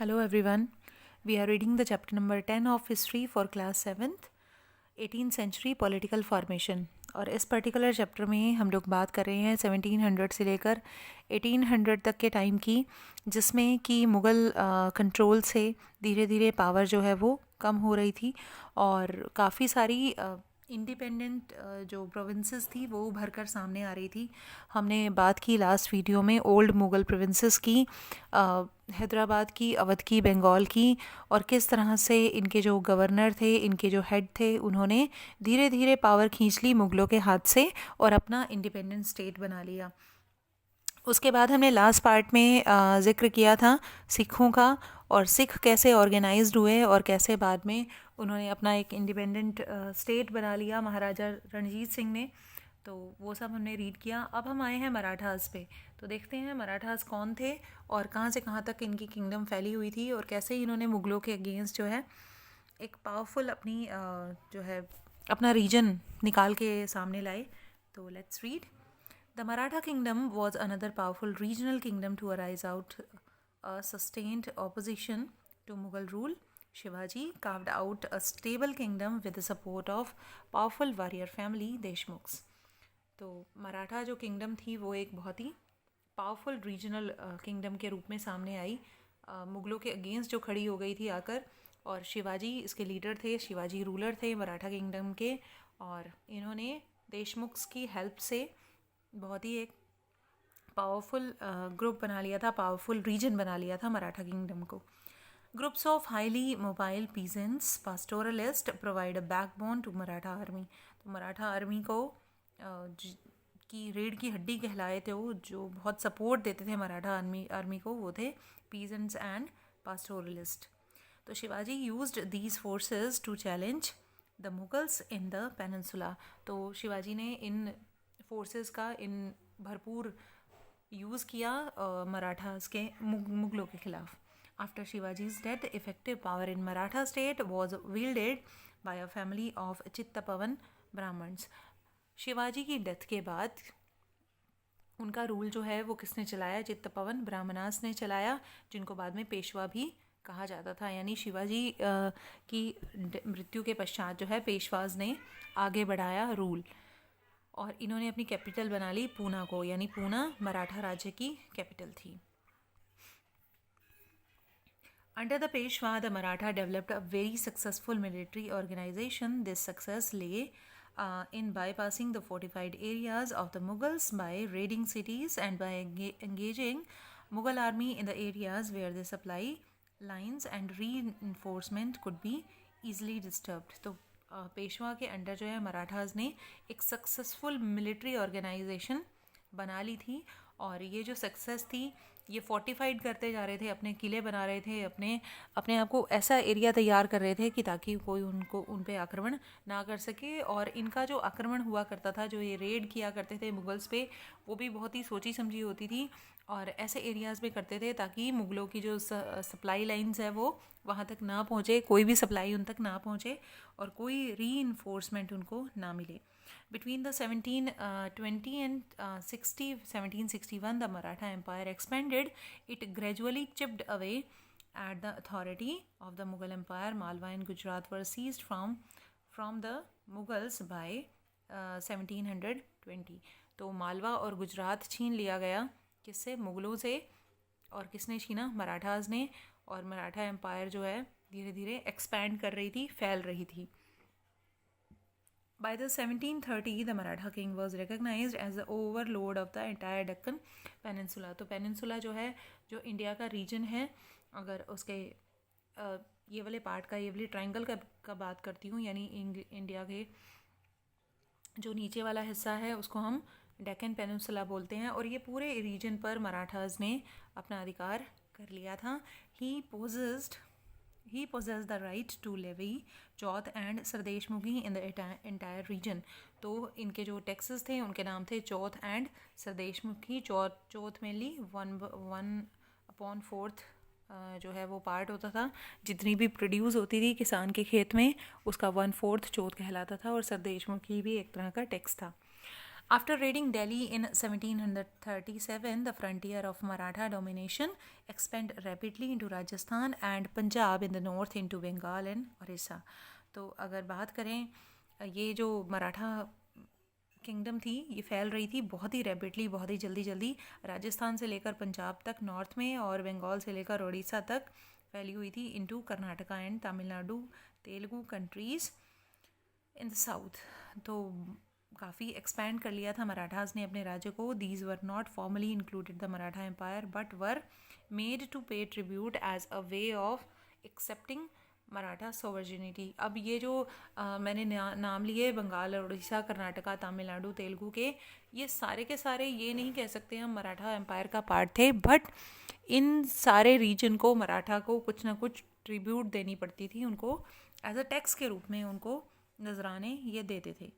Hello everyone. We are reading the chapter number 10 of history for class 7th 18th century political formation। और इस particular chapter में हम लोग बात कर रहे हैं 1700 से लेकर 1800 तक के टाइम की, जिसमें कि मुग़ल कंट्रोल से धीरे धीरे पावर जो है वो कम हो रही थी और काफ़ी सारी इंडिपेंडेंट जो प्रोविंसेस थी वो उभर कर सामने आ रही थी। हमने बात की लास्ट वीडियो में ओल्ड मुग़ल प्रोविंसेस की, हैदराबाद की, अवध की, बंगाल की, और किस तरह से इनके जो गवर्नर थे, इनके जो हेड थे, उन्होंने धीरे धीरे पावर खींच ली मुग़लों के हाथ से और अपना इंडिपेंडेंट स्टेट बना लिया। उसके बाद हमने लास्ट पार्ट में ज़िक्र किया था सिखों का, और सिख कैसे ऑर्गेनाइज्ड हुए और कैसे बाद में उन्होंने अपना एक इंडिपेंडेंट स्टेट बना लिया महाराजा रणजीत सिंह ने। तो वो सब हमने रीड किया। अब हम आए हैं मराठास पे, तो देखते हैं मराठास कौन थे और कहाँ से कहाँ तक इनकी किंगडम फैली हुई थी और कैसे इन्होंने मुग़लों के अगेंस्ट जो है एक पावरफुल अपनी जो है अपना रीजन निकाल के सामने लाए। तो let's read. The Maratha kingdom was another powerful regional kingdom to arise out a sustained opposition to Mughal rule. Shivaji carved out a stable kingdom with the support of powerful warrior family Deshmukhs. तो मराठा जो kingdom थी वो एक बहुत ही powerful regional kingdom के रूप में सामने आई, मुग़लों के अगेंस्ट जो खड़ी हो गई थी आकर। और शिवाजी इसके लीडर थे, शिवाजी रूलर थे मराठा किंगडम के, और इन्होंने देशमुख्स की हेल्प से बहुत ही एक पावरफुल ग्रुप बना लिया था, पावरफुल रीजन बना लिया था मराठा किंगडम को। Groups of highly mobile peasants pastoralists provide a backbone to Maratha army. तो मराठा आर्मी को की रीढ़ की हड्डी कहलाए थे वो, जो बहुत सपोर्ट देते थे मराठा आर्मी को, वो थे पीजेंट्स एंड पास्टोरलिस्ट। तो Shivaji used these forces to challenge the Mughals in the peninsula. तो शिवाजी ने इन फोर्सेस का इन भरपूर यूज़ किया मराठास के मुग़लों के खिलाफ। After Shivaji's death effective power in Maratha state was wielded by a family of Chitpavan Brahmans. Shivaji की डेथ के बाद उनका रूल जो है वो किसने चलाया? चित्तपवन ब्राह्मणास ने चलाया, जिनको बाद में पेशवा भी कहा जाता था। यानी शिवाजी की मृत्यु के पश्चात जो है पेशवाज ने आगे बढ़ाया रूल, और इन्होंने अपनी कैपिटल बना ली पूना को, यानी पूना मराठा राज्य की कैपिटल थी। Under the Peshwa, the Maratha developed a very successful military organization. This success lay in bypassing the fortified areas of the Mughals by raiding cities and by engaging Mughal army in the areas where the supply lines and reinforcement could be easily disturbed. तो पेशवा के under जो है मराठास ने एक successful military organisation बना ली थी, और ये जो सक्सेस थी ये फोर्टिफाइड करते जा रहे थे, अपने किले बना रहे थे, अपने आप को ऐसा एरिया तैयार कर रहे थे कि ताकि कोई उन पे आक्रमण ना कर सके। और इनका जो आक्रमण हुआ करता था, जो ये रेड किया करते थे मुगल्स पे, वो भी बहुत ही सोची समझी होती थी, और ऐसे एरियाज़ में करते थे ताकि मुग़लों की जो सप्लाई लाइंस है वो वहाँ तक ना पहुँचे, कोई भी सप्लाई उन तक ना पहुँचे और कोई री उनको ना मिले। Between the 1720 and 1761, the Maratha Empire expanded. It gradually chipped away at the authority of the Mughal Empire. Malwa and Gujarat were seized from the Mughals by 1720. तो मालवा और गुजरात छीन लिया गया किससे? मुग़लों से। और किसने छीना? मराठास ने। और मराठा एम्पायर जो है धीरे धीरे एक्सपैंड कर रही थी, फैल रही थी। By the 1730, the Maratha king was recognized as the overlord of the entire Deccan Peninsula. तो पेनिनसुला जो है, जो इंडिया का रीजन है, अगर उसके ये वाले पार्ट का, ये वाली ट्रायंगल का बात करती हूँ, यानी इंडिया के जो नीचे वाला हिस्सा है उसको हम डेक्कन पेनिनसुला बोलते हैं, और ये पूरे रीजन पर मराठास ने अपना अधिकार कर लिया था। He possessed the right to levy Chauth and sardeshmukhi in the entire region. तो इनके जो टैक्सेस थे उनके नाम थे चौथ एंड सरदेशमुखी। चौथ मेनली 1/4 जो है वो पार्ट होता था, जितनी भी प्रोड्यूस होती थी किसान के खेत में उसका 1/4 चौथ कहलाता था, और सरदेशमुखी भी एक तरह का टैक्स था। After raiding Delhi in 1737, the frontier of Maratha domination expanded rapidly into Rajasthan and Punjab in the north into Bengal and Orissa. तो अगर बात करें ये जो मराठा किंगडम थी ये फैल रही थी बहुत ही रैपिडली, बहुत ही जल्दी जल्दी, राजस्थान से लेकर पंजाब तक नॉर्थ में और बंगाल से लेकर उड़ीसा तक फैली हुई थी into Karnataka and Tamil Nadu Telugu countries in the south. तो काफ़ी एक्सपैंड कर लिया था मराठास ने अपने राज्य को. These were not formally included the Maratha empire but were made to pay tribute as a way of accepting Maratha sovereignty. अब ये जो मैंने नाम लिए बंगाल, उड़ीसा, कर्नाटका, तमिलनाडु, तेलुगु के सारे ये नहीं कह सकते हम मराठा एम्पायर का पार्ट थे, बट इन सारे रीजन को मराठा को कुछ ना कुछ ट्रिब्यूट देनी पड़ती थी. उनको एज अ टैक्स के रूप में उनको नजराने ये देते थे.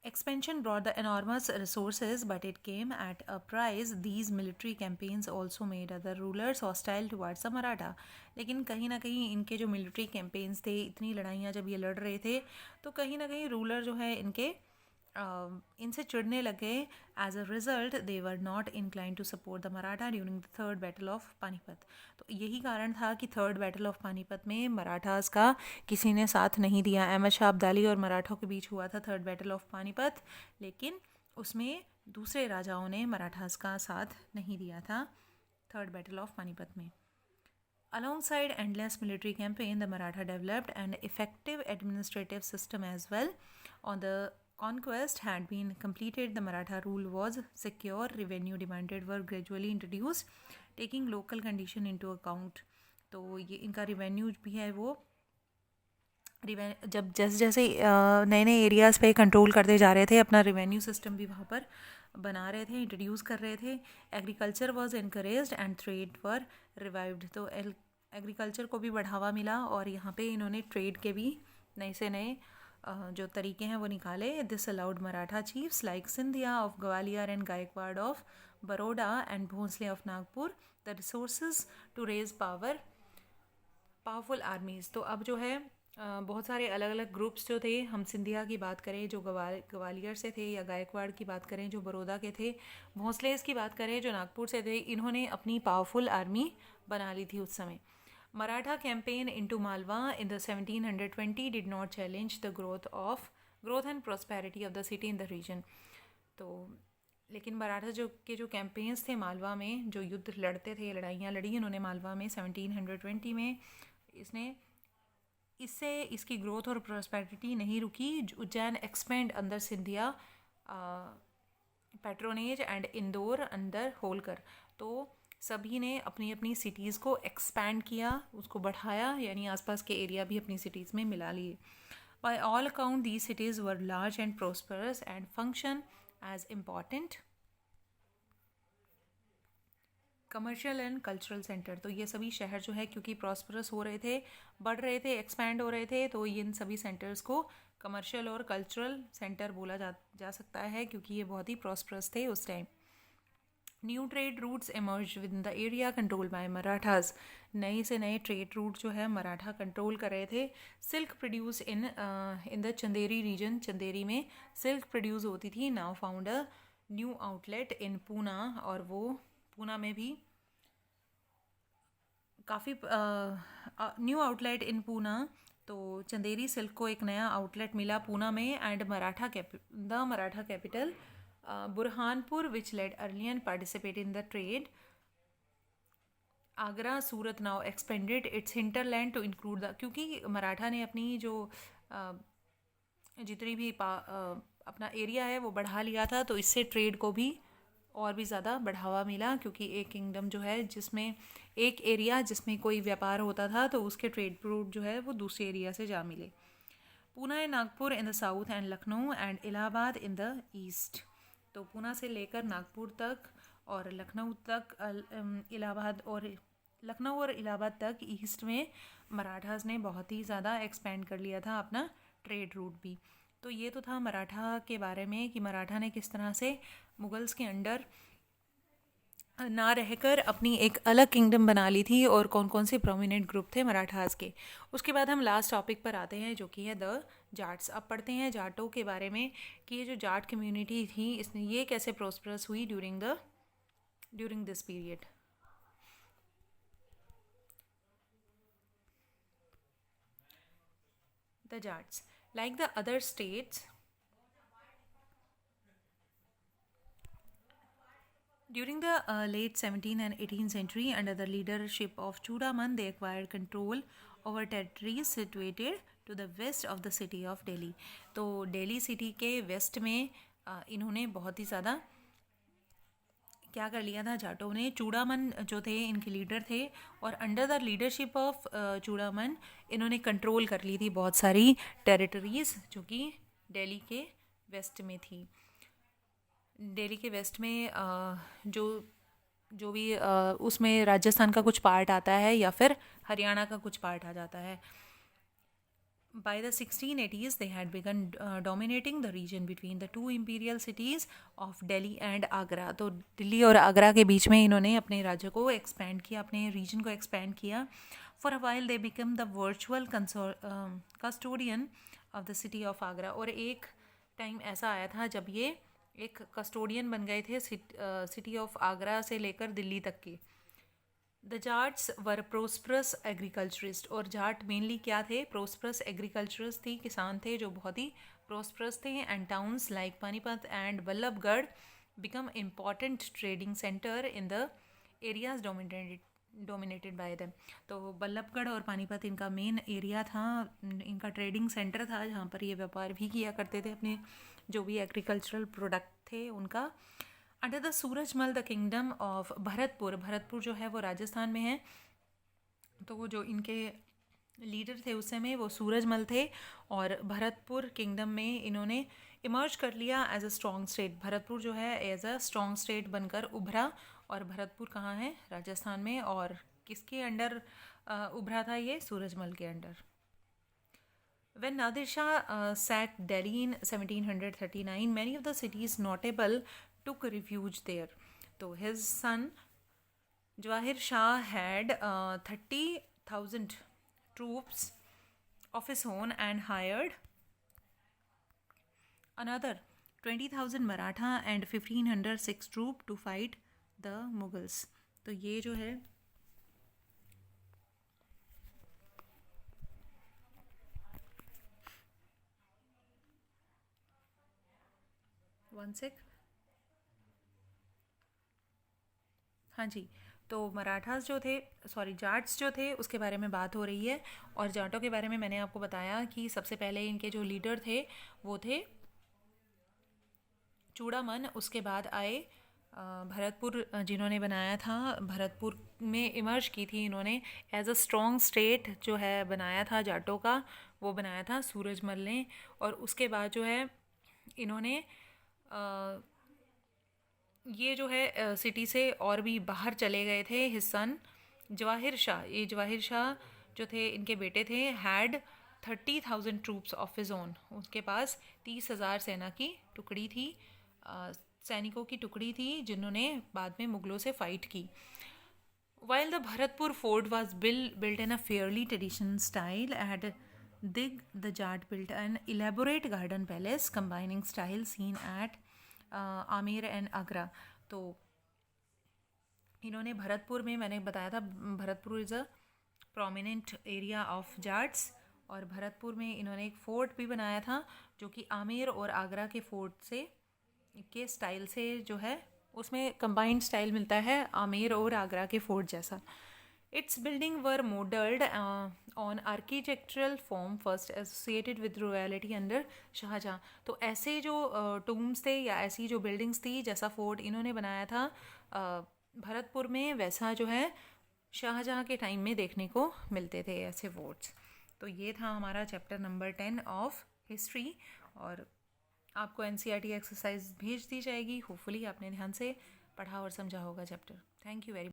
Expansion brought the enormous resources, but it came at a price. These military campaigns also made other rulers hostile towards the Maratha. लेकिन कहीं ना कहीं इनके जो मिलिट्री कैंपेन्स थे, इतनी लड़ाइयाँ जब ये लड़ रहे थे, तो कहीं ना कहीं रूलर जो है इनके इनसे चिढ़ने लगे. As a result they were not incline to support the Maratha during the third battle of Panipat. तो यही कारण था कि थर्ड बैटल ऑफ पानीपत में मराठास का किसी ने साथ नहीं दिया. अहमद शाह अब्दाली और मराठों के बीच हुआ था थर्ड बैटल ऑफ पानीपत, लेकिन उसमें दूसरे राजाओं ने मराठास का साथ नहीं दिया था थर्ड बैटल ऑफ पानीपत में. Alongside endless military campaign, the Maratha developed an effective administrative system as well. On the conquest had been completed, the Maratha rule was secure. Revenue demanded were gradually introduced, taking local condition into account. तो ये इनका revenue भी है वो जब जैसे जैसे नए नए एरियाज़ पे कंट्रोल करते जा रहे थे, अपना रेवेन्यू सिस्टम भी वहाँ पर बना रहे थे, इंट्रोड्यूस कर रहे थे. Agriculture was encouraged and trade were revived. तो एग्रीकल्चर को भी बढ़ावा मिला और यहाँ पे इन्होंने ट्रेड के भी नए से नए जो तरीके हैं वो निकाले. This allowed Maratha chiefs like Scindia of Gwalior and Gaikwad of Baroda and Bhonsle of Nagpur the resources to raise powerful armies. तो अब जो है बहुत सारे अलग अलग ग्रुप्स जो थे, हम सिंधिया की बात करें जो ग्वालियर से थे, या गायकवाड़ की बात करें जो बड़ौदा के थे, भोंसलेस की बात करें जो नागपुर से थे, इन्होंने अपनी पावरफुल आर्मी बना ली थी उस समय. Maratha campaign into Malwa in the 1720 did not challenge the growth and prosperity of the city in the region. तो लेकिन मराठा जो कैंपेन्स थे मालवा में, जो युद्ध लड़ते थे, लड़ाइयाँ लड़ी इन्होंने मालवा में 1720 में, इससे इसकी ग्रोथ और प्रॉस्पेरिटी नहीं रुकी. उज्जैन एक्सपेंड अंदर सिंधिया पैट्रोनेज एंड इंदौर अंदर होलकर. तो सभी ने अपनी अपनी सिटीज़ को एक्सपैंड किया, उसको बढ़ाया, यानी आसपास के एरिया भी अपनी सिटीज़ में मिला लिए. By all account these cities were large and prosperous and function as important commercial and cultural center. तो ये सभी शहर जो है क्योंकि प्रॉस्परस हो रहे थे, बढ़ रहे थे, एक्सपैंड हो रहे थे, तो इन सभी सेंटर्स को कमर्शियल और कल्चरल सेंटर बोला जा सकता है क्योंकि ये बहुत ही प्रॉस्परस थे उस time. New trade routes emerge with in the area control by Marathas. नए से नए ट्रेड रूट जो है मराठा कंट्रोल कर रहे थे. Silk produce in the Chanderi region. Chanderi में सिल्क प्रोड्यूस होती थी. Now found a new outlet in Poona, और वो पूना में भी काफ़ी न्यू आउटलेट इन पूना. तो चंदेरी सिल्क को एक नया आउटलेट मिला पूना में. And the Maratha capital Burhanpur which led early and participate in the trade. Agra Surat now expanded its hinterland to include the, क्योंकि मराठा ने अपनी जो जितनी भी अपना एरिया है वो बढ़ा लिया था, तो इससे ट्रेड को भी और भी ज़्यादा बढ़ावा मिला. क्योंकि एक किंगडम जो है जिसमें एक एरिया जिसमें कोई व्यापार होता था, तो उसके ट्रेड रूट जो है वो दूसरे एरिया से जा मिले. Poona and Nagpur in the south and Lucknow and Allahabad in the east. तो पूना से लेकर नागपुर तक और लखनऊ तक, इलाहाबाद और लखनऊ और इलाहाबाद तक ईस्ट में मराठास ने बहुत ही ज़्यादा एक्सपेंड कर लिया था अपना ट्रेड रूट भी. तो ये तो था मराठा के बारे में कि मराठा ने किस तरह से मुगल्स के अंडर ना रहकर अपनी एक अलग किंगडम बना ली थी और कौन कौन से प्रोमिनेंट ग्रुप थे मराठास के. उसके बाद हम लास्ट टॉपिक पर आते हैं जो कि है द जाट्स। अब पढ़ते हैं जाटों के बारे में कि ये जो जाट कम्युनिटी थी इसने ये कैसे प्रोस्परस हुई during this period. The Jats, like the other states, during the late 17th and 18th century, under the leadership of Chudaman, they acquired control over territories situated to the west of the city of Delhi. तो Delhi city के waste में इन्होंने बहुत ही ज़्यादा क्या कर लिया था जाटों ने। चूड़ामन जो थे इनके लीडर थे और under the leadership of Chudaman इन्होंने कंट्रोल कर ली थी बहुत सारी टेरिटरीज़ जो कि दिल्ली के वेस्ट में थी। दिल्ली के वेस्ट में जो भी उसमें राजस्थान का कुछ पार्ट आता है या फिर हरियाणा का कुछ पार्ट आ जाता है। By the 1680s, they had begun dominating the region between the two imperial cities of Delhi and Agra. तो दिल्ली और आगरा के बीच में इन्होंने अपने राज्य को एक्सपेंड किया, अपने रीजन को एक्सपेंड किया। For a while, they became the virtual custodian of the city of Agra. और एक टाइम ऐसा आया था जब ये एक कस्टोडियन बन गए थे सिटी ऑफ आगरा से लेकर दिल्ली तक के। The Jats were prosperous agriculturist, और जाट मेनली क्या थे, प्रोस्परस एग्रीकल्चरिस्ट थी, किसान थे जो बहुत ही प्रोस्परस थे। And towns like Panipat and Ballabhgarh become important trading centre in the areas dominated by them. तो बल्लभगढ़ और पानीपत इनका मेन एरिया था, इनका ट्रेडिंग सेंटर था जहाँ पर ये व्यापार भी किया करते थे अपने जो भी एग्रीकल्चरल प्रोडक्ट थे उनका। Under the Surajmal the kingdom of Bharatpur जो है वो राजस्थान में है। तो वो जो इनके लीडर थे उस समय वो सूरजमल थे और भरतपुर किंगडम में इन्होंने इमर्ज कर लिया as a strong state. Bharatpur जो है एज अ स्ट्रॉन्ग स्टेट बनकर उभरा। और भरतपुर कहाँ है, राजस्थान में। और किसके अंडर उभरा था ये, सूरजमल के under. When Nadir Shah sacked Delhi in 1739, many of the city's notable took refuge there. So his son Jawahir Shah had 30,000 troops of his own and hired another 20,000 Maratha and 1,500 Sikh troops to fight the Mughals. तो ये जो है हाँ जी, तो मराठास जो थे, जाट्स जो थे उसके बारे में बात हो रही है। और जाटों के बारे में मैंने आपको बताया कि सबसे पहले इनके जो लीडर थे वो थे चूड़ामन। उसके बाद आए भरतपुर जिन्होंने बनाया था, भरतपुर में इमर्ज की थी इन्होंने एज अ स्ट्रॉन्ग स्टेट जो है बनाया था जाटों का, वो बनाया था सूरजमल ने। और उसके बाद जो है इन्होंने ये जो है सिटी से और भी बाहर चले गए थे। हिज सन जवाहिर शाह, ये जवाहिर शाह जो थे इनके बेटे थे, had 30,000 troops of his own. उसके पास 30,000 सेना की टुकड़ी थी, सैनिकों की टुकड़ी थी जिन्होंने बाद में मुगलों से फाइट की। While the Bharatpur fort was built in a fairly traditional style, at Dig the Jat built an elaborate garden palace combining style seen at Amer and Agra. तो इन्होंने भरतपुर में, मैंने बताया था Bharatpur is a prominent area of Jats, और भरतपुर में इन्होंने एक फोर्ट भी बनाया था जो कि आमेर और आगरा के फोर्ट से के स्टाइल से जो है उसमें कंबाइंड स्टाइल मिलता है आमेर और आगरा के फोर्ट जैसा। Its buildings were modeled on architectural form first associated with royalty under Shahjahan. तो ऐसे जो टूम्स थे या ऐसी जो बिल्डिंग्स थी जैसा फोर्ट इन्होंने बनाया था भरतपुर में, वैसा जो है शाहजहाँ के टाइम में देखने को मिलते थे ऐसे फोर्ट्स। तो ये था हमारा चैप्टर नंबर 10 ऑफ हिस्ट्री। और आपको NCERT एक्सरसाइज भेज दी जाएगी। होपफुली आपने ध्यान से पढ़ा और समझा होगा chapter. Thank you very much.